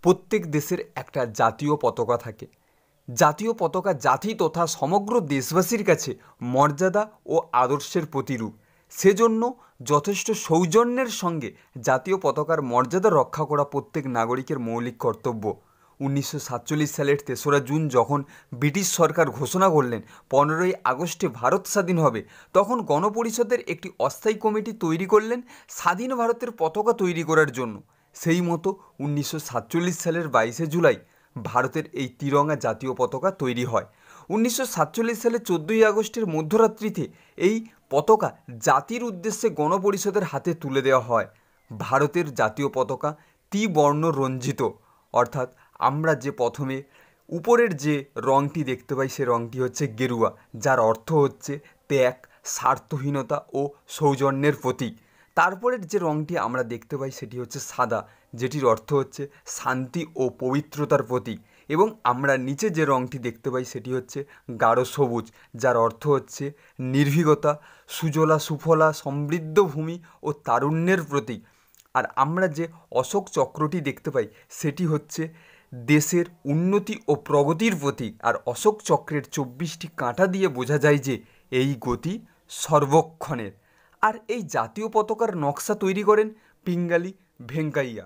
প্রত্যেক দেশের একটা জাতীয় পতাকা থাকে। জাতীয় পতাকা জাতি তথা সমগ্র দেশবাসীর কাছে মর্যাদা ও আদর্শের প্রতিরূপ। সেজন্য যথেষ্ট সৌজন্যের সঙ্গে জাতীয় পতাকার মর্যাদা রক্ষা করা প্রত্যেক নাগরিকের মৌলিক কর্তব্য। 1947 সালের 3রা জুন যখন ব্রিটিশ সরকার ঘোষণা করলেন 15ই আগস্টে ভারত স্বাধীন হবে, তখন গণপরিষদের একটি অস্থায়ী কমিটি তৈরি করলেন স্বাধীন ভারতের পতাকা তৈরি করার জন্য। সেই মতো 1947 সালের 22শে জুলাই ভারতের এই তিরঙ্গা জাতীয় পতাকা তৈরি হয়। 1947 সালের 14ই আগস্টের মধ্যরাত্রিতে এই পতাকা জাতির উদ্দেশ্যে গণপরিষদের হাতে তুলে দেওয়া হয়। ভারতের জাতীয় পতাকা ত্রিবর্ণ রঞ্জিত, অর্থাৎ আমরা যে প্রথমে উপরের যে রঙটি দেখতে পাই সে রঙটি হচ্ছে গেরুয়া, যার অর্থ হচ্ছে ত্যাগ, স্বার্থহীনতা ও সৌজন্যের প্রতীক। তারপরের যে রঙটি আমরা দেখতে পাই সেটি হচ্ছে সাদা, যেটির অর্থ হচ্ছে শান্তি ও পবিত্রতার প্রতীক। এবং আমরা নিচে যে রঙটি দেখতে পাই সেটি হচ্ছে গাঢ় সবুজ, যার অর্থ হচ্ছে নির্ভীকতা, সুজলা সুফলা সমৃদ্ধ ভূমি ও তারুণ্যের প্রতীক। আর আমরা যে অশোক চক্রটি দেখতে পাই সেটি হচ্ছে দেশের উন্নতি ও প্রগতির প্রতীক। আর অশোক চক্রের 24টি কাঁটা দিয়ে বোঝা যায় যে এই গতি সর্বক্ষণের। আর এই জাতীয় পতাকার নকশা তৈরি করেন পিঙ্গালি ভেঙ্কাইয়া।